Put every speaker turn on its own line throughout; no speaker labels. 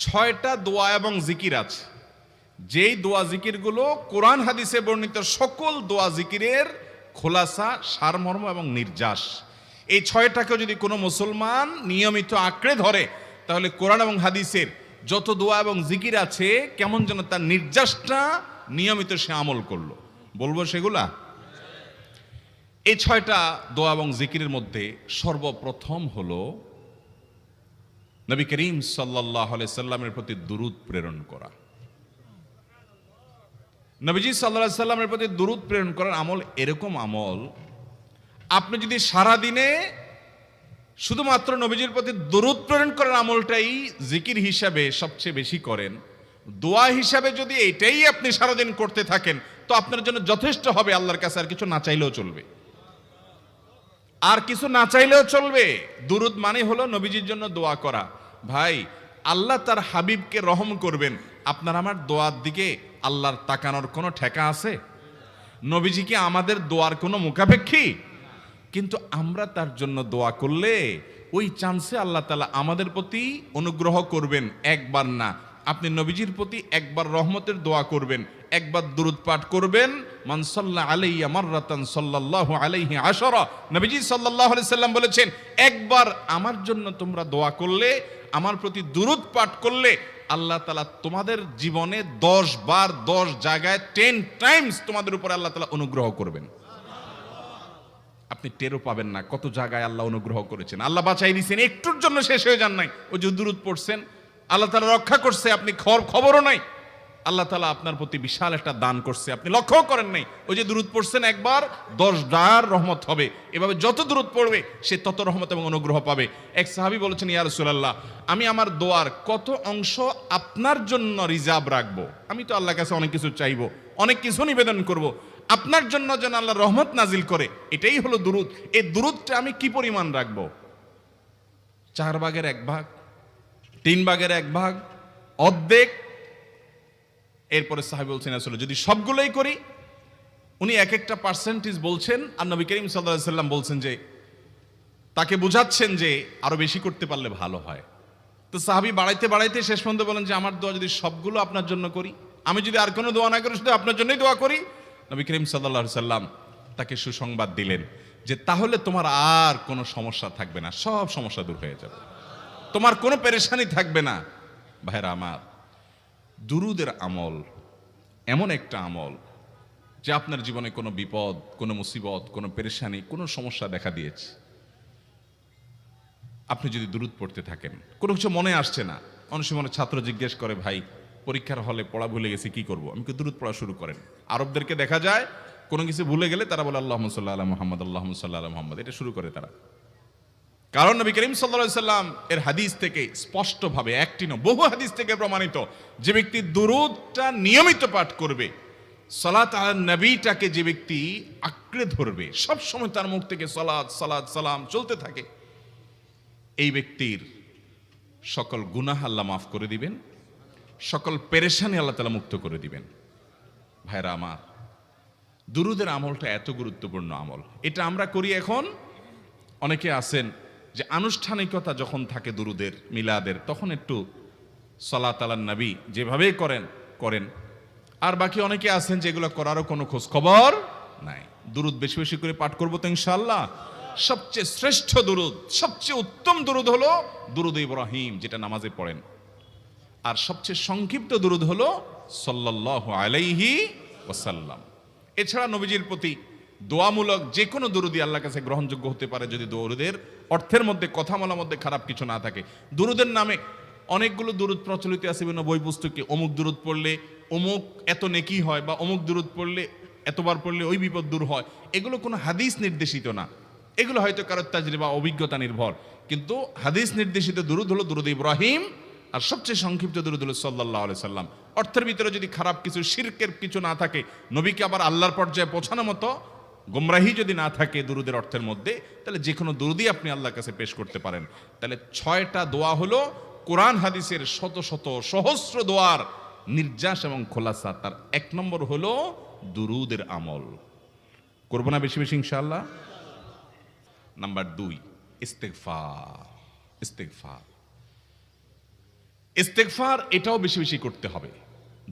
6টা দোয়া এবং জিকির আছে, যেই দোয়া জিকিরগুলো কোরআন হাদিসে বর্ণিত সকল দোয়া জিকিরের খোলাসা, সারমর্ম এবং নির্যাস। এই 6টাকে যদি কোনো মুসলমান নিয়মিত আঁকড়ে ধরে, তাহলে কোরআন এবং হাদিসের যত দোয়া এবং জিকির আছে কেমন যেন তার নির্যাসটা নিয়মিত সে আমল করলো। বলবো সেগুলা। এই 6টা দোয়া এবং জিকিরের মধ্যে সর্বপ্রথম হলো নবী করিম সাল্লাল্লাহু আলাইহি সাল্লামের প্রতি দুরূদ প্রেরণ করা। নবীজি সাল্লাল্লাহু আলাইহি সাল্লামের প্রতি দুরূদ প্রেরণ করার আমল এরকম আমল, আপনি যদি সারা দিনে শুধুমাত্র নবীজির প্রতি দুরূদ প্রেরণ করার আমলটাই জিকির হিসাবে সবচেয়ে বেশি করেন, দোয়া হিসাবে যদি এটাই আপনি সারাদিন করতে থাকেন, তো আপনার জন্য যথেষ্ট হবে। আল্লাহর কাছে আর কিছু না চাইলেও চলবে, আর কিছু না চাইলেও চলবে। দুরূদ মানে হলো নবীজির জন্য দোয়া করা। ভাই, আল্লাহ তার হাবিবকে রহম করবেন, আপনার আমার দোয়ার দিকে আল্লাহর তাকানোর কোনো ঠেকা আছে? নবীজি কি আমাদের দোয়ার কোনো মুখাপেক্ষী? কিন্তু আমরা তার জন্য দোয়া করলে ওই চান্সে আল্লাহ তাআলা আমাদের প্রতি অনুগ্রহ করবেন। একবার না, আপনি নবীজির প্রতি একবার রহমতের দোয়া করবেন, একবার দুরূদ পাঠ করবেন। মান সাল্লা আলাইয়া মাররাতান সাল্লাল্লাহু আলাইহি আশারা। নবীজি সাল্লাল্লাহু আলাইহি সাল্লাম বলেছেন, একবার আমার জন্য তোমরা দোয়া করলে, আমার প্রতি দুরূদ পাঠ করলে, আল্লাহ তাআলা তোমাদের জীবনে 10 বার 10 জায়গায় 10 টাইমস তোমাদের উপরে আল্লাহ তাআলা অনুগ্রহ করবেন। আপনি টেরও পাবেন না কত জায়গায় আল্লাহ অনুগ্রহ করেছেন। আল্লাহ বাঁচাই দিয়েছেন, একটুর জন্য শেষ হয়ে যান নাই। ওই যে দুরূদ পড়ছেন, আল্লাহ তাআলা রক্ষা করছে, আপনি খবরও নাই। আল্লাহ তাআলা আপনার প্রতি বিশাল একটা দান করছে, আপনি লক্ষ্য করেন নাই। ওই যে দুরূদ পড়ছেন একবার, 10 বার রহমত হবে। এভাবে যত দুরূদ পড়বে সে তত রহমত এবং অনুগ্রহ পাবে। এক সাহাবী বলেছেন, ইয়া রাসূলুল্লাহ, আমি আমার দোয়ার কত অংশ আপনার জন্য রিজার্ভ রাখবো? আমি তো আল্লাহর কাছে অনেক কিছু চাইবো, অনেক কিছু নিবেদন করব, আপনার জন্য যেন আল্লাহ রহমত নাজিল করে, এটাই হলো দুরূদ। এই দুরূদটা আমি কি পরিমাণ রাখবো? 4 ভাগের 1 ভাগ, 3 ভাগের 1 ভাগ, অর্ধেক? এরপরে সাহাবী বলছেন, আসলে যদি সবগুলোই করি, উনি এক একটা পার্সেন্টেজ বলছেন, আর নবী করিম সাল্লাল্লাহু আলাইহি সাল্লাম বলছেন যে, তাকে বুঝাচ্ছেন যে আরো বেশি করতে পারলে ভালো হয়। তো সাহাবী বাড়াইতে বাড়াইতে শেষ পর্যন্ত বলেন যে, আমার দোয়া যদি সবগুলো আপনার জন্য করি, আমি যদি আর কোনো দোয়া না করি, শুধু আপনার জন্যই দোয়া করি, নবী করিম সাল্লাল্লাহু আলাইহি সাল্লাম তাকে সুসংবাদ দিলেন যে, তাহলে তোমার আর কোনো সমস্যা থাকবে না, সব সমস্যা দূর হয়ে যাবে, তোমার কোনো পেরেশানি থাকবে না। ভাইরা আমার, দুরূদের আমল এমন একটা আমল যে আপনার জীবনে কোনো বিপদ, কোনো মুসিবত, কোনো পেরেশানি, কোনো সমস্যা দেখা দিয়েছে, আপনি যদি দুরূদ পড়তে থাকেন, কোনো কিছু মনে আসছে না, অনেক সময় ছাত্র জিজ্ঞেস করে, ভাই পরীক্ষার হলে পড়া ভুলে গেছি, কি করব? আমি কি, দুরূদ পড়া শুরু করেন। আরবদেরকে দেখা যায় কোনো কিছু ভুলে গেলে তারা বলে আল্লাহুম্মা সাল্লি আলা মুহাম্মদ, আল্লাহুম্মা সাল্লি আলা মুহাম্মদ, এটা শুরু করে তারা। কারণ নবী করিম সাল্লাল্লাহু আলাইহি সাল্লাম এর হাদিস থেকে স্পষ্টভাবে, একটি নয় বহু হাদিস থেকে প্রমাণিত, যে ব্যক্তি দুরূদটা নিয়মিত পাঠ করবে, সালাত আলা নবীটাকে যে ব্যক্তি আঁকড়ে ধরবে, সব সময় তার মুখ থেকে সালাত সালাত সালাম চলতে থাকে, এই ব্যক্তির সকল গুনাহ আল্লাহ মাফ করে দিবেন, সকল পেরেশানি আল্লাহ তাআলা মুক্ত করে দিবেন। ভাইরা আমার, দুরূদের আমলটা এত গুরুত্বপূর্ণ আমল, এটা আমরা করি এখন। অনেকে আছেন যে আনুষ্ঠানিকতা যখন থাকে দুরূদের, মিলাদের, তখন একটু সালাত আলান নবী যেভাবে করেন, আর বাকি অনেকে আছেন যেগুলো করারও কোনো খোঁজ খবর নাই। দুরূদ বেশি বেশি করে পাঠ করবো তো ইনশাআল্লাহ। সবচেয়ে শ্রেষ্ঠ দুরূদ, সবচেয়ে উত্তম দুরূদ হলো দুরূদ ইব্রাহিম, যেটা নামাজে পড়েন। আর সবচেয়ে সংক্ষিপ্ত দুরূদ হলো সাল্লাল্লাহু আলাইহি ওয়াসাল্লাম। এছাড়া নবীজির প্রতি দোয়ামূলক যে কোনো দুরূদই আল্লাহর কাছে গ্রহণযোগ্য হতে পারে, যদি দুরূদের অর্থের মধ্যে, কথা বলার মধ্যে খারাপ কিছু না থাকে। দুরূদের নামে অনেকগুলো দুরূদ প্রচলিত আছে বিভিন্ন বই পুস্তকে, অমুক দুরূদ পড়লে অমুক এত নেকি হয়, বা অমুক দুরূদ পড়লে এতবার পড়লে ওই বিপদ দূর হয়। এগুলো কোনো হাদিস নির্দেশিত না, এগুলো হয়তো কারো তাজরিবা, অভিজ্ঞতা নির্ভর। কিন্তু হাদিস নির্দেশিত দুরূদ হলো দুরূদ ইব্রাহিম, আর সবচেয়ে সংক্ষিপ্ত দুরূদ হলো সাল্লাল্লাহু আলাইহি সাল্লাম। অর্থের ভিতরে যদি খারাপ কিছু, শিরকের কিছু না থাকে, নবীকে আবার আল্লাহর পর্যায়ে পৌঁছানোর মতো গোমরাহি যদি না থাকে দুরূদের অর্থের মধ্যে, তাহলে যে কোনো দুরূদই আপনি আল্লাহর কাছে পেশ করতে পারেন। তাহলে 6টা দোয়া হলো কোরআন হাদিসের শত শত সহস্র দোয়ার নির্যাস এবং খোলাসা। তার 1 নম্বর হলো দুরূদের আমল। করব না বেশি বেশি ইনশাআল্লাহ। নাম্বার 2, ইস্তেগফার। ইস্তেগফার ইস্তেগফার এটাও বেশি বেশি করতে হবে,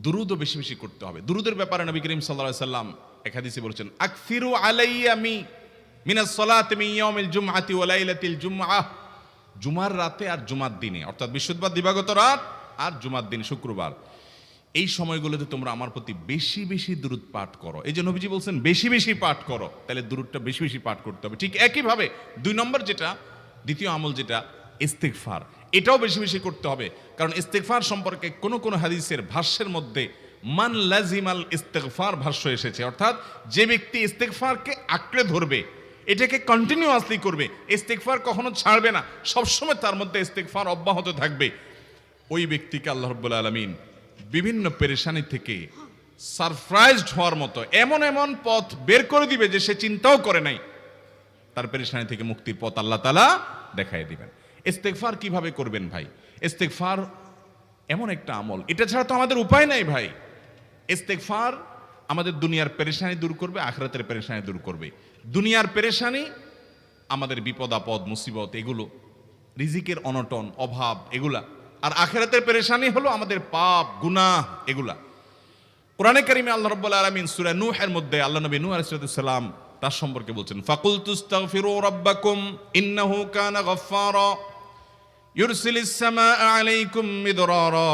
দুরূদও বেশি বেশি করতে হবে। দুরূদের ব্যাপারে নবী করিম সাল্লাল্লাহু আলাইহি সাল্লাম এক হাদিসে বলেছেন, আকসিরু আলাইয়া মিনাস সালাতি মিন ইয়াউমিল জুমআতি ওয়া লাইলাতিল জুমআহ। জুমার রাতে আর জুমার দিনে, অর্থাৎ বৃহস্পতিবার দিবাগত রাত আর জুমার দিন শুক্রবার, এই সময়গুলোতে তোমরা আমার প্রতি বেশি বেশি দুরূদ পাঠ করো। এই যে নবীজি বলছেন বেশি বেশি পাঠ করো, তাহলে দুরূদটা বেশি বেশি পাঠ করতে হবে। ঠিক একইভাবে 2 নম্বর যেটা, দ্বিতীয় আমল যেটা ইস্তেগফার, এটাও বেশি বেশি করতে হবে। কারণ ইস্তেগফার সম্পর্কে কোন কোন হাদিসের ভাষ্যের মধ্যে মান লাজিমাল ইস্তেগফার ভাষ্য এসেছে, অর্থাৎ যে ব্যক্তি ইস্তেগফারকে আঁকড়ে ধরবে, এটাকে কন্টিনিউয়াসলি করবে, ইস্তেগফার কখনো ছাড়বে না, সবসময় তার মধ্যে ইস্তেগফার অব্যাহত থাকবে, ওই ব্যক্তিকে আল্লাহ রাব্বুল আলামিন বিভিন্ন পেরেশানি থেকে সারপ্রাইজড হওয়ার মতো এমন এমন পথ বের করে দিবে যে সে চিন্তাও করে নাই, তার পেরেশানি থেকে মুক্তির পথ আল্লাহ তাআলা দেখায় দিবেন। ইস্তেগফার কিভাবে করবেন ভাই? ইস্তেগফার এমন একটা আমল, এটা ছাড়া তো আমাদের উপায় নাই ভাই। ইস্তেগফার আমাদের দুনিয়ার পেরেশানি দূর করবে, আখিরাতের পেরেশানি দূর করবে। দুনিয়ার পেরেশানি আমাদের বিপদ আপদ মুসিবত এগুলো, রিজিকের অনটন অভাব এগুলা, আর আখিরাতের পেরেশানি হলো আমাদের পাপ গুনাহ এগুলা। কোরআনে কারিমে আল্লাহ রাব্বুল আলামিন সূরা নূহের মধ্যে আল্লাহ নবী নূহ আলাইহিস সালাম তার সম্পর্কে বলছেন, ফাকুলতুস্তাগফিরু রাব্বাকুম ইন্নাহু কানা গাফফারা ইউরসিলিস সামাআ আলাইকুম মিদরারা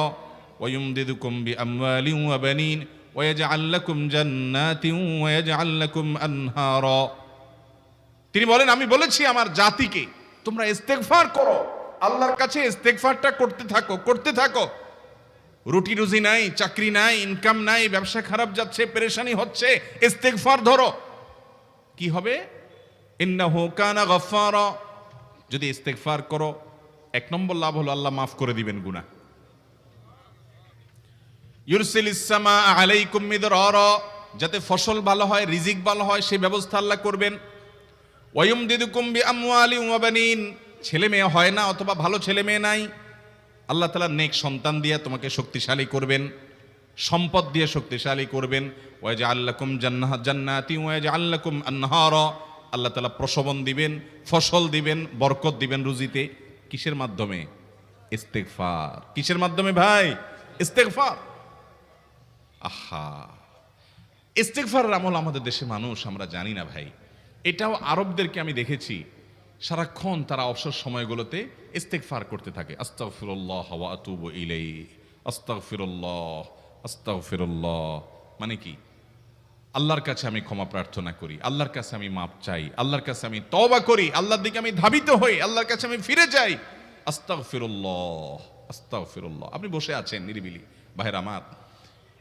ওয়া ইউমদিদুকুম বিআমওয়ালিন ওয়া বানিন ওয়া ইয়াজআল লাকুম জান্নাতিন ওয়া ইয়াজআল লাকুম আনহারা। তিনি বলেন, আমি বলেছি আমার জাতিকে তোমরা ইস্তেগফার করো, আল্লাহর কাছে ইস্তেগফারটা করতে থাকো। রুটি রুজি নাই, চাকরি নাই, ইনকাম নাই, ব্যবসা খারাপ যাচ্ছে, পেরেশানি হচ্ছে, ইস্তেগফার ধরো, কি হবে? ইন্নাহু কানা গাফফারা। যদি ইস্তেগফার করো, 1 নম্বর লাভ হলো আল্লাহ মাফ করে দিবেন গুনাহ। ইউরসিলিস সামাআ আলাইকুম মিদরারা, যাতে ফসল ভালো হয়, রিজিক ভালো হয়, সেই ব্যবস্থা আল্লাহ করবেন। ওয়া ইউমদিদুকুম বিআমওয়ালিন ওয়া বানিন, ছেলে মেয়ে হয় না অথবা ভালো ছেলে মেয়ে নাই, আল্লাহ তাআলা নেক সন্তান দিয়ে তোমাকে শক্তিশালী করবেন, সম্পদ দিয়ে শক্তিশালী করবেন। ওয়া ইয়াজআল লাকুম জান্নাতি ওয়া ইয়াজআল লাকুম আনহারা, আল্লাহ তাআলা প্রসবন দিবেন, ফসল দিবেন, বরকত দিবেন রুজিতে। কিসের মাধ্যমে? ইস্তেগফার। কিসের মাধ্যমে ভাই? ইস্তেগফার। আহা, ইস্তেগফারের আমল আমাদের দেশে মানুষ আমরা জানি না ভাই। এটাও আরবদেরকে আমি দেখেছি, সারাক্ষণ তারা অবসর সময়গুলোতে ইস্তেগফার করতে থাকে, আস্তাগফিরুল্লাহ ওয়া আতুবু ইলাইহি, আস্তাগফিরুল্লাহ আস্তাগফিরুল্লাহ। মানে কি? আল্লাহর কাছে আমি ক্ষমা প্রার্থনা করি, আল্লাহর কাছে আমি মাপ চাই, আল্লাহর কাছে আমি তওবা করি, আল্লাহর দিকে আমি ধাবিত হই, আল্লাহর কাছে আমি ফিরে যাই, আস্তাগফিরুল্লাহ আস্তাগফিরুল্লাহ। আপনি বসে আছেন নিরিবিলি, ভাইরা আমার,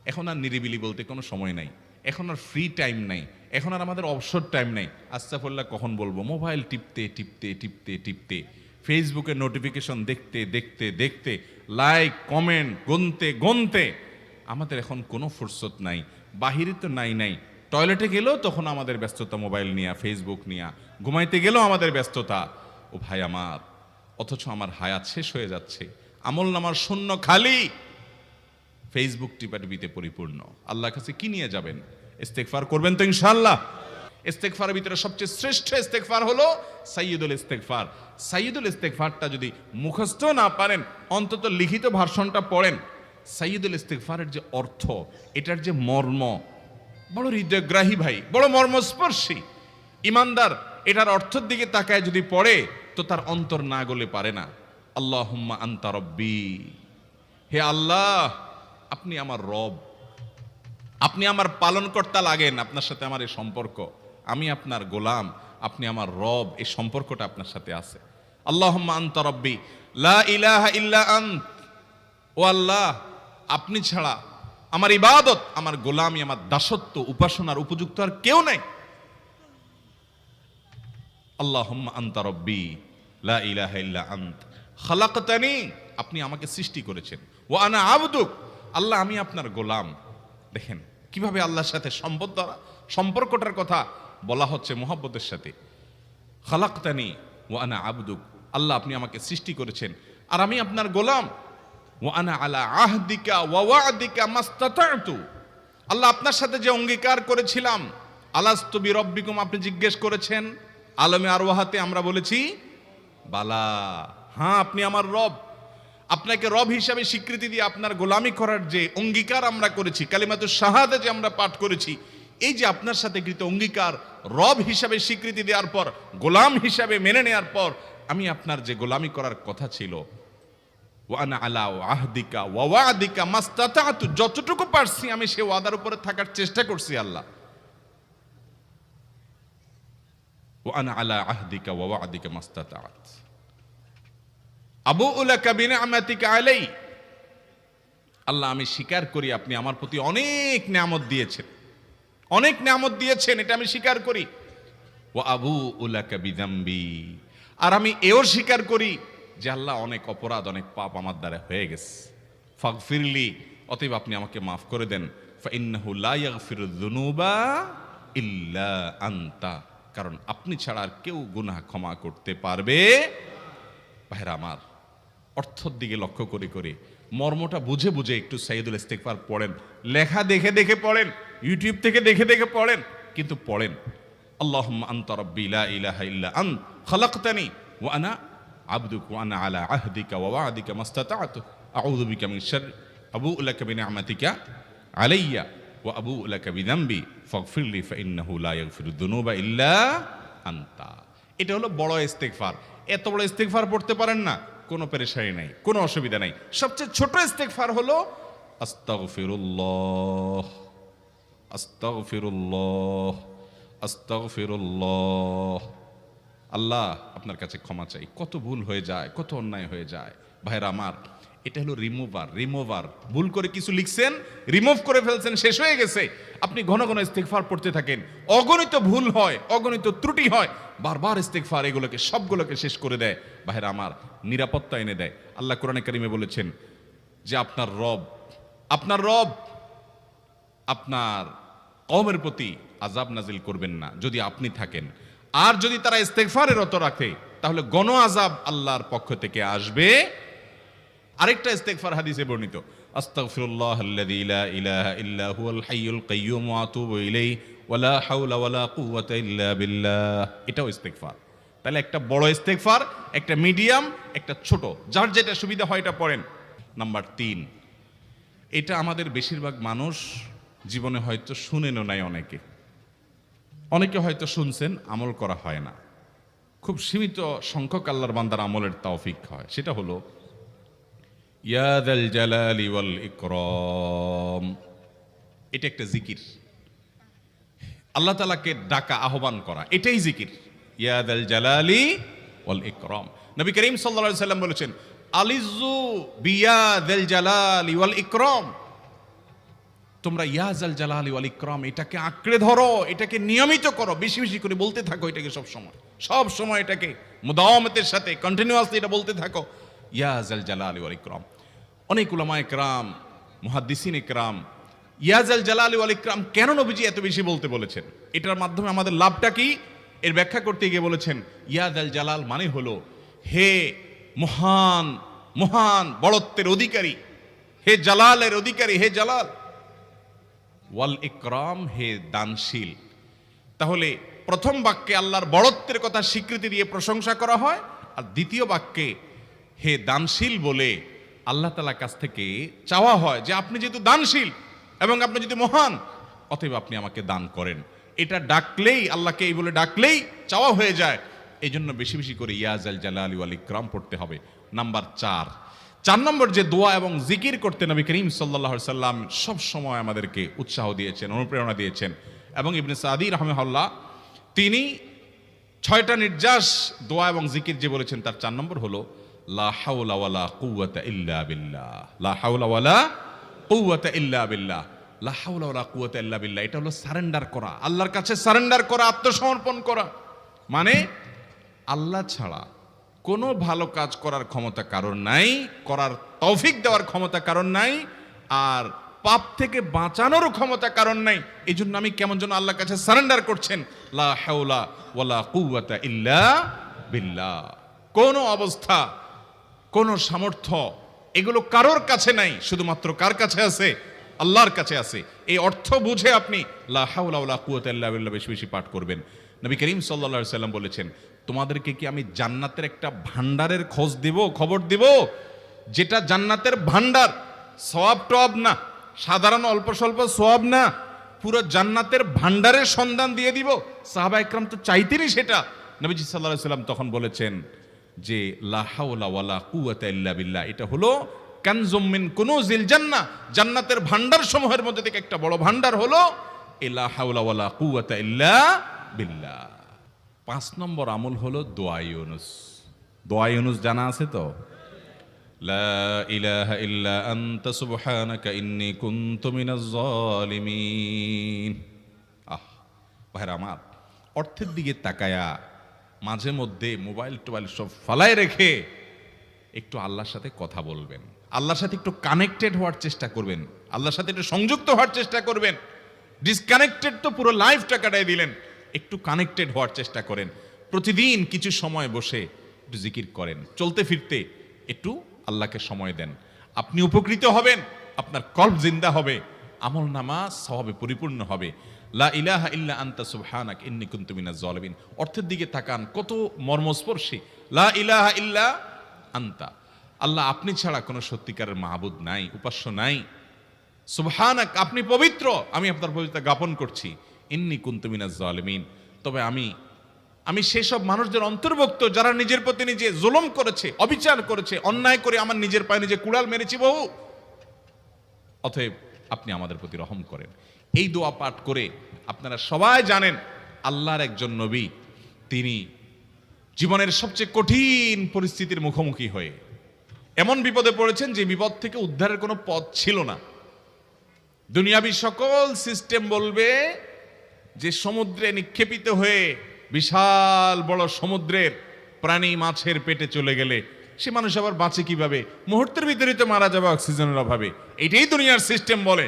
এখন আর নিরিবিলি বলতে কোনো সময় নাই, এখন আর ফ্রি টাইম নাই, এখন আর আমাদের অবসর টাইম নাই। আস্তাগফিরুল্লাহ কখন বলবো? মোবাইল টিপতে টিপতে টিপতে টিপতে, ফেসবুকের নোটিফিকেশন দেখতে দেখতে দেখতে, লাইক কমেন্ট গুনতে গুনতে আমাদের এখন কোনো ফুরসত নাই। বাহিরে তো নাই, টয়লেটে গেলেও তখন আমাদের ব্যস্ততা মোবাইল নিয়ে, ফেসবুক নিয়ে, ঘুমাইতে গেলেও আমাদের ব্যস্ততা। ও ভাই আমার, অথচ আমার হায়াত শেষ হয়ে যাচ্ছে, আমল নামার শূন্য খালি, ফেসবুক টিপাটিপিতে পরিপূর্ণ। আল্লাহর কাছে কি নিয়ে যাবেন? ইস্তেগফার করবেন তো ইনশাআল্লাহ। ইস্তেগফারের ভিতরে সবচেয়ে শ্রেষ্ঠ ইস্তেগফার হলো সাইয়্যিদুল ইস্তেগফার। সাইয়্যিদুল ইস্তেগফারটা যদি মুখস্থ না পারেন, অন্তত লিখিত ভার্সনটা পড়েন। সাইয়্যিদুল ইস্তেগফারের যে অর্থ, এটার যে মর্ম, বড় হৃদয়গ্রাহী ভাই, বড় মর্মস্পর্শী। ইমানদার এটার অর্থের দিকে তাকায় যদি পড়ে, তো তার অন্তর না গলে পারে না। আল্লাহুম্মা আনতা রব্বি, হে আল্লাহ আপনি আমার রব, আপনি আমার পালনকর্তা লাগেন, আপনার সাথে আমার এই সম্পর্ক, আমি আপনার গোলাম, আপনি আমার রব, এই সম্পর্কটা আপনার সাথে আছে। আল্লাহুম্মা আনতা রব্বি লা ইলাহা ইল্লা আন্ত, ও আল্লাহ আপনি ছাড়া আমার ইবাদত, আমার গোলামি, আমার দাসত্ব, উপাসনার উপযুক্ত আর কেউ নাই। আল্লাহুম্মা আনতা রব্বি লা ইলাহা ইল্লা আন্ত খালাকতানি, আপনি আমাকে সৃষ্টি করেছেন, ওয়া আনা আবদুক, আল্লাহ আমি আপনার গোলাম। দেখেন কিভাবে আল্লাহর সাথে সম্পর্কটার কথা বলা হচ্ছে মুহাব্বতের সাথে। খালাকতানি ওয়া আনা আবদুক, আল্লাহ আপনি আমাকে সৃষ্টি করেছেন আর আমি আপনার গোলাম। ওয়া আনা আলা আহদিকা ওয়া ওয়া'দিকা মাস্তাতা'তু, আল্লাহ আপনার সাথে যে অঙ্গীকার করেছিলাম, আলাস্তু বিরব্বিকুম, আপনি জিজ্ঞেস করেছেন, আলমে আরওয়াহাতে আমরা বলেছি বালা, হ্যাঁ আপনি আমার রব। আপনাকে রব হিসাবে স্বীকৃতি দিয়ে আপনার গোলামি করার যে অঙ্গীকার আমরা করেছি, কালিমাতুশ শাহাদা যে আমরা পাঠ করেছি, এই যে আপনার সাথে কৃত অঙ্গীকার, রব হিসাবে স্বীকৃতি দেওয়ার পর, গোলাম হিসাবে মেনে নেওয়ার পর, আমি আপনার যে গোলামি করার কথা ছিল, ওয়ানা আলা আহদিকা ওয়া ওয়াদিকা মাস্তাতাতু, যতটুকু পারছি আমি সে ওয়াদার উপরে থাকার চেষ্টা করছি আল্লাহ। ওয়ানা আলা আহদিকা ওয়া ওয়াদিকা মাস্তাতাত আবুউ লাকা বিনিআমাতিকা আলাই, আল্লাহ আমি স্বীকার করি আপনি আমার প্রতি অনেক নিয়ামত দিয়েছেন, অনেক নিয়ামত দিয়েছেন, এটা আমি স্বীকার করি। ওয়া আবুউ লাকা বিযামবি, আর আমি এও স্বীকার করি যে আল্লাহ অনেক অপরাধ, অনেক পাপ আমার দ্বারা হয়ে গেছে। ফাগফিরলি, অতএব আপনি আমাকে মাফ করে দেন। ফাইন্নাহু লা ইয়াগফিরুয যুনুবা ইল্লা আনতা, কারণ আপনি ছাড়া আর কেউ গুনাহ ক্ষমা করতে পারবে। ভাইরা আমার, অর্থের দিকে লক্ষ্য করে করে, মর্মটা বুঝে বুঝে একটু সাইয়্যিদুল ইস্তিগফার পড়েন, লেখা দেখে দেখে পড়েন, ইউটিউব থেকে দেখে দেখে পড়েন, কিন্তু পড়েন। আল্লাহুম্মা আনতা রাব্বি লা ইলাহা ইল্লা আনত খালাকতানি ওয়া আনা আবদুকা ওয়া আনা আলা আহদিকা ওয়া ওয়াদিকা মাস্তাতাতু আউযু বিকা মিন শাররি আবুউ লাকা বিনিআমাতিকা আলাইয়া ওয়া আবুউ লাকা বিযামবি ফাগফিরলি ফাইন্নাহু লা ইয়াগফিরুয যুনুবা ইল্লা আনতা। এটা হলো বড় ইস্তিগফার। এত বড় ইস্তিগফার পড়তে পারেন না, কোনো পেরেশানি নাই, কোনো অসুবিধা নাই। সবচেয়ে ছোট ইস্তিগফার হলো আস্তাগফিরুল্লাহ আস্তাগফিরুল্লাহ আস্তাগফিরুল্লাহ। আল্লাহ আপনার কাছে ক্ষমা চাই, কত ভুল হয়ে যায়, কত অন্যায় হয়ে যায়। ভাইরা আমার, এটা হলো রিমুভার। ভুল করে কিছু লিখছেন, রিমুভ করে ফেলছেন, শেষ হয়ে গেছে। আপনি ঘন ঘন ইস্তিগফার পড়তে থাকেন, অগণিত ভুল হয়, অগণিত ত্রুটি হয়, বারবার ইস্তিগফার এগুলোকে সবগুলোকে শেষ করে দেয়। ভাইরা আমার, নিরাপত্তা এনে দেয়। আল্লাহ কোরআনে কারিমে বলেছেন যে আপনার রব আপনার কওমের প্রতি আযাব নাজিল করবেন না যদি আপনি থাকেন, আর যদি তারা ইস্তিগফারে রত রাখে তাহলে গণ আযাব আল্লাহর পক্ষ থেকে আসবে। আরেকটা ইস্তিগফার হাদিসে বর্ণিত, আস্তাগফিরুল্লাহাল্লাযী লা ইলাহা ইল্লা হুয়াল হাইয়ুল কাইয়্যুম ওয়া আতুবু ইলাইহি ওয়া লা হাওলা ওয়া লা কুওয়াতা ইল্লা বিল্লাহ। এটাও ইস্তিগফার। তাহলে একটা বড় ইস্তিগফার, একটা মিডিয়াম, একটা ছোট, যার যেটা সুবিধা হয় এটা পড়েন। নাম্বার 3, এটা আমাদের বেশিরভাগ মানুষ জীবনে হয়তো শুনেনও নাই, অনেকে হয়তো শুনছেন, আমল করা হয় না। খুব সীমিত সংখ্যক আল্লাহর বান্দার আমলের তৌফিক হয়। সেটা হলো ইয়া যাল জালালি ওয়াল ইকরাম। এটা একটা জিকির, আল্লাহ তাআলাকে ডাকা, আহ্বান করা, এটাই জিকির। ইয়া যাল জালালি ওয়াল ইকরাম। নবী করিম সাল্লাল্লাহু আলাইহি সাল্লাম বলেছেন, আলিযু বিয়া যাল জালালি ওয়াল ইকরাম। তোমরা ইয়া যাল জালালি ওয়াল ইকরাম এটাকে আঁকড়ে ধরো, এটাকে নিয়মিত করো, বেশি বেশি করে বলতে থাকো এটাকে সব সময় এটাকে মুদাওয়ামাতের সাথে কন্টিনিউয়াসলি এটা বলতে থাকো, ইয়া যাল জালালি ওয়াল ইকরাম। অনেক উলামায়ে কেরাম, মুহাদ্দিসিনে কেরাম ইয়া যাল জালালি ওয়াল ইকরাম কেন নবীজি এত বেশি বলতে বলেছেন, এটার মাধ্যমে আমাদের লাভটা কি, এর ব্যাখ্যা করতে গিয়ে বলেছেন ইয়া যাল জালাল মানে হলো হে মহান মহান বড়ত্বের অধিকারী, হে জালালের অধিকারী, হে জালাল, ওয়াল ইকরাম হে দানশীল। তাহলে প্রথম বাক্যে আল্লাহর বড়ত্বের কথা স্বীকৃতি দিয়ে প্রশংসা করা হয়, আর দ্বিতীয় বাক্যে হে দানশীল বলে আল্লাহ তাআলার কাছ থেকে চাওয়া হয় যে আপনি যেহেতু দানশীল এবং আপনি যদি মহান, অতএব আপনি আমাকে দান করেন। এটা ডাকলেই, আল্লাহকে এই বলে ডাকলেই চাওয়া হয়ে যায়। এই জন্য বেশি বেশি করে ইয়া যাল জালালি ওয়াল ইকরাম পড়তে হবে। নাম্বার 4 নম্বর যে দোয়া এবং জিকির করতে নবী করিম সাল্লাল্লাহু আলাইহি সাল্লাম সব সময় আমাদেরকে উৎসাহ দিয়েছেন, অনুপ্রেরণা দিয়েছেন। এবং ইবনে সাদি রাহিমাহুল্লাহ তিনি 6টা নির্যাস দোয়া এবং জিকির যে বলেছেন তার 4 নম্বর হলো লা হাওলা ওয়ালা কুওয়াতা ইল্লা বিল্লাহ। লা হাওলা ওয়ালা কুওয়াতা ইল্লা বিল্লাহ। লা হাওলা ওয়ালা কুওয়াতা ইল্লা বিল্লাহ, এটা হলো সারেন্ডার করা, আল্লাহর কাছে সারেন্ডার করা, আত্মসমর্পণ করা। মানে আল্লাহ ছাড়া কোনো ভালো কাজ করার ক্ষমতা কারণ নাই, করার তৌফিক দেওয়ার ক্ষমতা কারণ নাই, আর পাপ থেকে বাঁচানোরও ক্ষমতা কারণ নাই। এই জন্য আমি কেমন যেন আল্লাহর কাছে সারেন্ডার করছেন, লা হাওলা ওয়ালা কুওয়াতা ইল্লা বিল্লাহ। কোনো অবস্থা, কোনো সামর্থ্য এগুলো কারোর কাছে নাই, শুধুমাত্র কার কাছে আছে? আল্লাহর কাছে আছে। এই অর্থ বুঝে আপনি লা হাওলা ওয়ালা কুওয়াতা ইল্লা বিল্লাহ বেশি বেশি পাঠ করবেন। নবী করিম সাল্লাল্লাহু আলাইহি সাল্লাম বলেছেন, তোমাদেরকে কি আমি জান্নাতের একটা ভান্ডারের খবর দিব? যেটা জান্নাতের ভান্ডার, সওয়াব টব না, সাধারণ অল্প স্বল্প সওয়াব না, পুরো জান্নাতের ভান্ডারের সন্ধান দিয়ে দিব। সাহাবা একরাম তো চাইতেনই সেটা। নবীজি সাল্লাল্লাহু আলাইহি সাল্লাম তখন বলেছেন যে লা হাওলা ওয়ালা কুওয়াতা ইল্লা বিল্লাহ, এটা হলো কানজুম মিন কুনুজিল জান্নাহ, জান্নাতের ভান্ডার সমূহের মধ্যে থেকে একটা বড় ভান্ডার হলো লা হাওলা ওয়ালা কুওয়াতা ইল্লা বিল্লাহ। 5 নম্বর আমল হলো দোয়া ইউনুস। দোয়া ইউনুস জানা আছে তো? লা ইলাহা ইল্লা আনতা সুবহানাকা ইন্নী কুনতু মিনাজ জালিমিন। ভাইরা আমার, অর্থের দিকে তাকায়া মাঝে মধ্যে মোবাইল টোবাইল সব ফালায় রেখে একটু আল্লাহর সাথে কথা বলবেন, আল্লাহর সাথে একটু কানেক্টেড হওয়ার চেষ্টা করবেন, আল্লাহর সাথে একটু সংযুক্ত হওয়ার চেষ্টা করবেন। ডিসকানেক্টেড তো পুরো লাইফটা কাটাই দিলেন, একটু কানেক্টেড হওয়ার চেষ্টা করেন। প্রতিদিন কিছু সময় বসে একটু জিকির করেন, চলতে ফিরতে একটু আল্লাহকে সময় দেন। আপনি উপকৃত হবেন, আপনার কল্ব জিন্দা হবে, আমল নামা সওয়াবে পরিপূর্ণ হবে। লা ইলাহা ইল্লা আনতা সুবহানাক ইন্নী কুনতু মিনাজ জালিমিন। অর্থের দিকে তাকান, কত মর্মস্পর্শী। লা ইলাহা ইল্লা আনতা, আল্লাহ আপনি ছাড়া কোনো সত্যিকারের মাহবুদ নাই, উপাস্য নাই। সুবহানাক, আপনি পবিত্র, আমি আপনার পবিত্রতা জ্ঞাপন করছি। ইন্নী কুনতু মিনাজ জালিমিন, তবে আমি সেসব মানুষদের অন্তর্ভুক্ত যারা নিজের প্রতি নিজে জুলুম করেছে, অবিচার করেছে, অন্যায় করে আমার নিজের পায়ে নিজে কুড়াল মেরেছি বহু। অতএব আপনি আমাদের প্রতি রহম করেন। এই দোয়া পাঠ করে আপনারা সবাই জানেন আল্লাহর একজন নবী, তিনি জীবনের সবচেয়ে কঠিন পরিস্থিতির মুখোমুখি হয়ে এমন বিপদে পড়েছেন যে বিপদ থেকে উদ্ধারের কোনো পথ ছিল না। দুনিয়াবি সকল সিস্টেম বলবে যে সমুদ্রে নিক্ষেপিত হয়ে বিশাল বড় সমুদ্রের প্রাণী মাছের পেটে চলে গেলে সে মানুষ আবার বাঁচে কিভাবে? মুহূর্তের ভিতরে তো মারা যাবে অক্সিজেনের অভাবে। এটাই দুনিয়ার সিস্টেম বলে।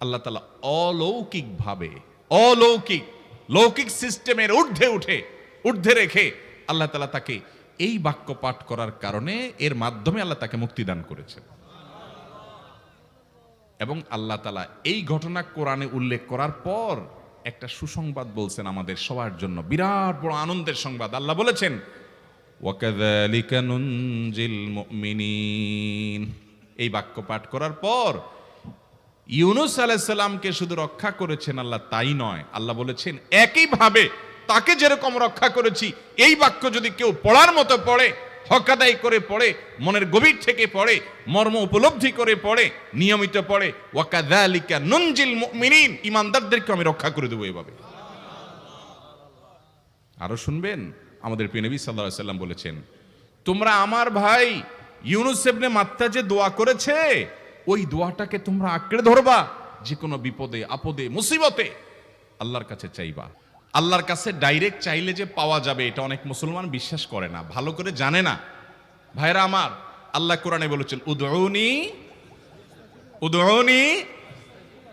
আল্লাহ তাআলা অলৌকিকভাবে, লৌকিক সিস্টেমের ঊর্ধ্বে রেখে আল্লাহ তাআলা তাকে এই বাক্য পাঠ করার কারণে এর মাধ্যমে আল্লাহ তাকে মুক্তি দান করেছেন। এবং আল্লাহ তাআলা এই ঘটনা কোরআনে উল্লেখ করার পর একটা সুসংবাদ বলছেন আমাদের সবার জন্য, বিরাট বড় আনন্দের সংবাদ। আল্লাহ বলেছেন ওয়াকাযালিকা নুনজিল মুমিনিন। এই বাক্য পাঠ করার পর ইউনুস আলাইহিস সালামকে শুধু রক্ষা করেছেন আল্লাহ তাই নয়, আল্লাহ বলেছেন একইভাবে তাকে যেরকম রক্ষা করেছি, এই বাক্য যদি কেউ পড়ার মতো পড়ে, হক আদায় করে পড়ে, মনের গভীর থেকে পড়ে, মর্ম উপলব্ধি করে পড়ে, নিয়মিত পড়ে, ওয়াকাযালিকা নুনজিল মুমিনিন, ঈমানদারদেরকে আমি রক্ষা করে দেব এভাবে। আরো শুনবেন, আমাদের প্রিয় নবী সাল্লাল্লাহু আলাইহি সাল্লাম বলেছেন, তোমরা আমার ভাই ইউনুস ইবনে মাত্তা যে দোয়া করেছে, ওই দোয়াটাকে তোমরা আঁকড়ে ধরবা, যে কোনো বিপদে আপদে মুসিবতে আল্লাহর কাছে চাইবা। আল্লাহর কাছে ডাইরেক্ট চাইলে যে পাওয়া যাবে এটা অনেক মুসলমান বিশ্বাস করে না, ভালো করে জানে না। ভাইরা আমার, আল্লাহ কোরআনে বলেছেন উদউনি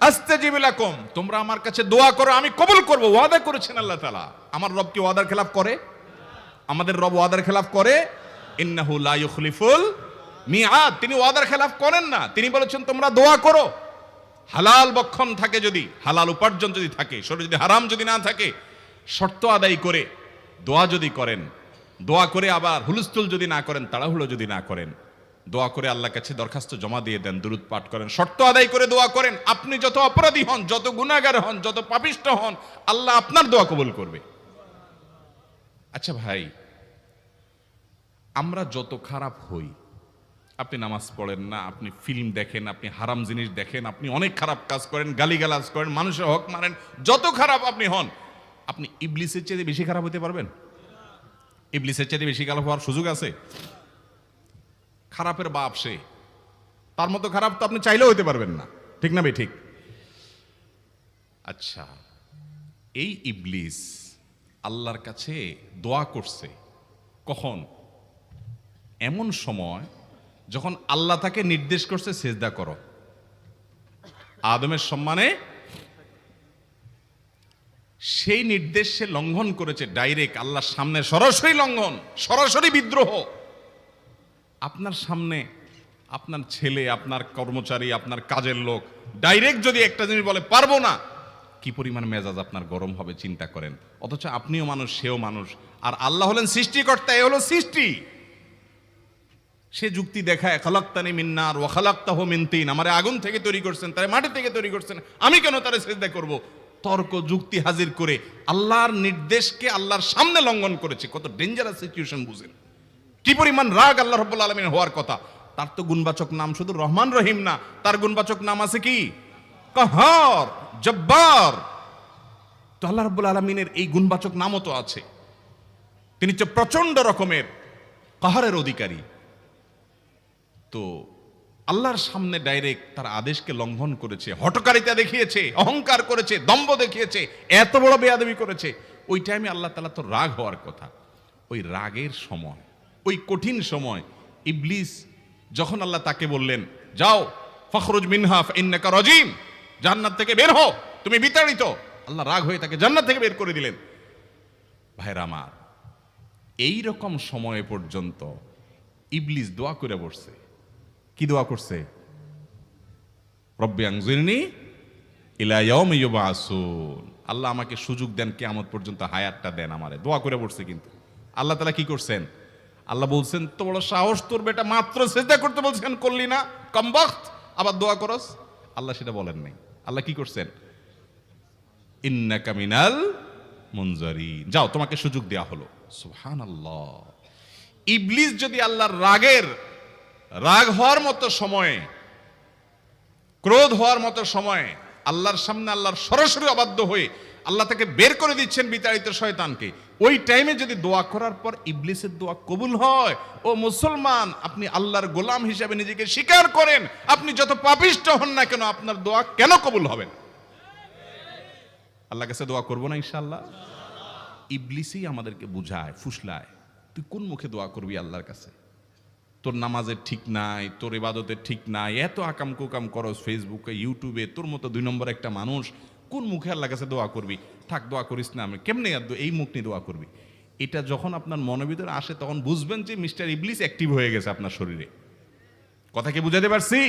আস্তাজিব লাকুম, তোমরা আমার কাছে দোয়া করো আমি কবুল করব। ওয়াদা করেছেন আল্লাহ তাআলা। আমার রব কি ওয়াদার খেলাফ করে? আমাদের রব ওয়াদার খেলাফ করে? ইন্নাহু লা ইউখলিফুল মিআদ, তিনি ওয়াদার খেলাফ করেন না। তিনি বলেছেন তোমরা দোয়া করো, হালাল বক্ষণ থাকে, যদি হালাল উপার্জন যদি থাকে, শরীরে যদি হারাম যদি না থাকে, শর্ত আদায় করে দোয়া যদি করেন, দোয়া করে আবার হুলস্থুল যদি না করেন, তাড়াহুড়ো যদি না করেন, দোয়া করে আল্লাহর কাছে দরখাস্ত জমা দিয়ে দেন, দুরূদ পাঠ করেন, শর্ত আদায় করে দোয়া করেন, আপনি যত অপরাধী হন, যত গুনাহগার হন, যত পাপিষ্ঠ হন, আল্লাহ আপনার দোয়া কবুল করবে। আচ্ছা ভাই, আমরা যত খারাপ হই, আপনি নামাজ পড়েন না, আপনি ফিল্ম দেখেন, আপনি হারাম জিনিস দেখেন, আপনি অনেক খারাপ কাজ করেন, গালিগালাজ করেন, মানুষের হক মারেন, যত খারাপ আপনি হন, আপনি ইবলিসের চেয়ে বেশি খারাপ হতে পারবেন? ইবলিসের চেয়ে বেশি খারাপ হওয়ার সুযোগ আছে? খারাপের বাপ সে, তার মতো খারাপ তো আপনি চাইলেও হতে পারবেন না, ঠিক না ভাই? ঠিক। আচ্ছা, এই ইবলিস আল্লাহর কাছে দোয়া করছে কখন? এমন সময় যখন আল্লাহ তাকে নির্দেশ করছে সিজদা করো, আদমের সম্মানে। সেই নির্দেশ সে লঙ্ঘন করেছে, ডাইরেক্ট আল্লাহর সামনে সরাসরি লঙ্ঘন, সরাসরি বিদ্রোহ। আপনার সামনে আপনার ছেলে, আপনার কর্মচারী, আপনার কাজের লোক ডাইরেক্ট যদি একটা জিনিস বলে পারবো না, কি পরিমাণ মেজাজ আপনার গরম হবে চিন্তা করেন। অথচ আপনিও মানুষ, সেও মানুষ, আর আল্লাহ হলেন সৃষ্টিকর্তা, এ হলো সৃষ্টি। সে যুক্তি দেখায় খালাক্তানি মিন নার ওয়া খালাক্তাহু মিন তিন, আমারে আগুন থেকে তৈরি করছেন, তারে মাটি থেকে তৈরি করছেন, আমি কেন তারে সিজদা করব? তর্ক যুক্তি হাজির করে আল্লাহর নির্দেশকে আল্লাহর সামনে লঙ্ঘন করেছে। কত ডেঞ্জারাস সিচুয়েশন বুঝেন, কি পরিমাণ রাগ আল্লাহ রাব্বুল আলামিন হওয়ার কথা। তার তো গুণবাচক নাম শুধু রহমান রহিম না, তার গুণবাচক নাম আছে কি? কাহার, জব্বার। তো আল্লাহ রাব্বুল আলামিনের এই গুণবাচক নামও তো আছে। তিনি হচ্ছে প্রচন্ড রকমের কাহারের অধিকারী। তো আল্লাহর সামনে ডাইরেক্ট তার আদেশকে লঙ্ঘন করেছে, হঠকারিতা দেখিয়েছে, অহংকার করেছে, দম্ভ দেখিয়েছে, এত বড় বেয়াদবি করেছে। ওই টাইমে আল্লাহ তাআলা তো রাগ হওয়ার কথা। ওই রাগের সময়, ওই কঠিন সময় ইবলিস যখন আল্লাহ তাকে বললেন, যাও ফখরুজ মিনহা ফাইন্নাকা রাজিম, জান্নাত থেকে বের হও, তুমি বিতাড়িত, আল্লাহ রাগ হয়ে তাকে জান্নাত থেকে বের করে দিলেন। ভাইরা আমার, এই রকম সময় পর্যন্ত ইবলিস দোয়া করে বসছে। কি দোয়া করছে? রব্বি আনজিরনি ইলা ইয়াউমি ইউবআসুন, আল্লাহ আমাকে সুযোগ দেন, কিয়ামত পর্যন্ত হায়াতটা দেন আমারে, দোয়া করে বসছে। কিন্তু আল্লাহ তাআলা কি করছেন? আল্লাহ বলছেন, তো বড় সাহস তোর বেটা, মাত্র সিজদা করতে বলছেন করলি না, কমবখত, আবার দোয়া করস। আল্লাহ সেটা বলেন নাই। আল্লাহ কি করছেন? ইন্নাকা মিনাল মুনজারিন, যাও তোমাকে সুযোগ দেয়া হলো। সুবহানাল্লাহ। ইবলিস যদি আল্লাহর রাগ হওয়ার মতো সময়ে, ক্রোধ হওয়ার মতো সময়ে আল্লাহর সামনে আল্লাহর সরাসরি অবাধ্য হয়ে আল্লাহ তাকে বের করে দিচ্ছেন বিতাড়িত শয়তানকে, ওই টাইমে যদি দোয়া করার পর ইবলিসের দোয়া কবুল হয়, ও মুসলমান, আপনি আল্লাহর গোলাম হিসেবে নিজেকে স্বীকার করেন, আপনি যত পাপিষ্ঠ হন না কেন, আপনার দোয়া কেন কবুল হবে না? আল্লাহর কাছে দোয়া করবো না ইনশাআল্লাহ? ইবলিসই আমাদেরকে বুঝায়, ফুসলায়, তুই কোন মুখে দোয়া করবি আল্লাহর কাছে? তোর নামাজের ঠিক নাই, তোর ইবাদতের ঠিক নাই, এত আকাম কুকাম করস ফেসবুকে ইউটিউবে, তোর মতো 2 নম্বর একটা মানুষ, কোন মুখে আল্লাহর কাছে দোয়া করবি? থাক, দোয়া করিস না, আমি কেমনে এই মুখ নিয়ে দোয়া করবি? এটা যখন আপনার মনের ভিতরে আসে, তখন বুঝবেন যে মিস্টার ইবলিস অ্যাক্টিভ হয়ে গেছে আপনার শরীরে। কথা কি বুঝাতে পারছি?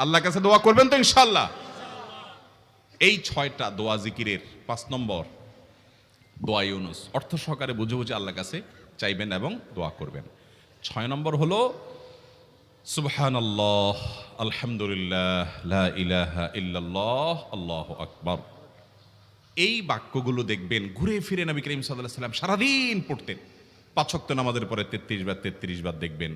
আল্লাহর কাছে দোয়া করবেন তো ইনশাআল্লাহ? এই 6টা দোয়া জিকিরের 5 নম্বর দোয়া ইউনুস, অর্থ সহকারে বুঝে বুঝে আল্লাহর কাছে চাইবেন এবং দোয়া করবেন। 6 নম্বর হলো সুবহানাল্লাহ, আলহামদুলিল্লাহ, লা ইলাহা ইল্লাল্লাহ, আল্লাহু আকবার। এই বাক্যগুলো দেখবেন ঘুরে ফিরে নবী করিম সাল্লাল্লাহু আলাইহি ওয়াসাল্লাম সারাদিন পড়তেন। 5 ওয়াক্ত নামাজের পরে 33 বার দেখবেন।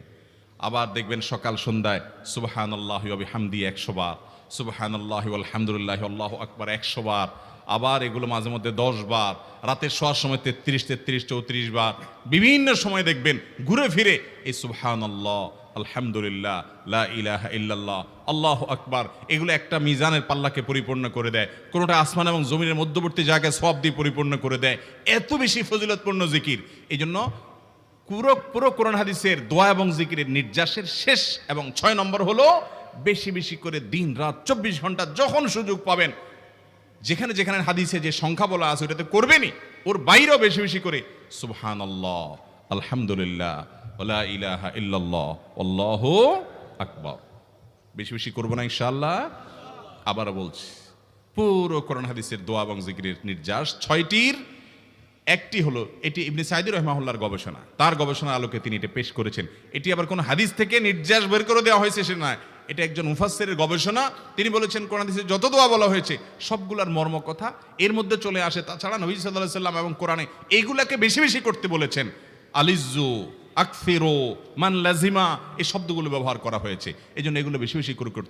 আবার দেখবেন সকাল সন্ধ্যায় সুবহানাল্লাহি ওয়া বিহামদিহি 100 বার, সুবহানাল্লাহি ওয়া আলহামদুলিল্লাহি আল্লাহু আকবার 100 বার। আবার এগুলো মাঝে মধ্যে 10 বার, রাতের শোয়ার সময় 33, 34 বার। বিভিন্ন সময় দেখবেন ঘুরে ফিরে এই সুবহানাল্লাহ, আলহামদুলিল্লাহ, লা ইলাহা ইল্লাল্লাহ, আল্লাহু আকবার, এগুলো একটা মিজানের পাল্লাকে পরিপূর্ণ করে দেয়। কোনোটা আসমান এবং জমিনের মধ্যবর্তী জায়গায় সওয়াব দিয়ে পরিপূর্ণ করে দেয়। এত বেশি ফজিলতপূর্ণ জিকির। এই জন্য পুরো কোরআন হাদিসের দোয়া এবং জিকিরের নির্যাসের শেষ এবং 6 নম্বর হলো বেশি বেশি করে দিন রাত 24 ঘন্টা যখন সুযোগ পাবেন, যেখানে যেখানে হাদিসে যে সংখ্যা বলা আছে ওটাতে করবেনই, ওর বাইরেও বেশি বেশি করে সুবহানাল্লাহ, আলহামদুলিল্লাহ, ওয়া ইলাহা ইল্লাল্লাহ, আল্লাহু আকবার বেশি বেশি করব না ইনশাআল্লাহ? আবারও বলছি, পুরো কোরআন হাদিসের দোয়া এবং জিকিরের নির্যাস 6টির একটি হলো, এটি ইবনে সাঈদী রাহিমাহুল্লাহর গবেষণা, তার গবেষণার আলোকে তিনি এটা পেশ করেছেন। এটি আবার কোন হাদিস থেকে নির্যাস বের করে দেওয়া হয়েছে সে নয়, এটা একজন মুফাসসিরের গবেষণা। তিনি বলেছেন কোরআন হাদিসে যত দোয়া বলা হয়েছে সবগুলার মর্ম কথা এর মধ্যে চলে আসে। তাছাড়া নবী সাল্লাল্লাহু আলাইহি সাল্লাম এবং কোরআনে এইগুলাকে বেশি বেশি করতে বলেছেন। আলিজ্জু, আকফিরু, মান লাজিমা, এই শব্দগুলো ব্যবহার করা হয়েছে। এই জন্য এগুলো বেশি বেশি করে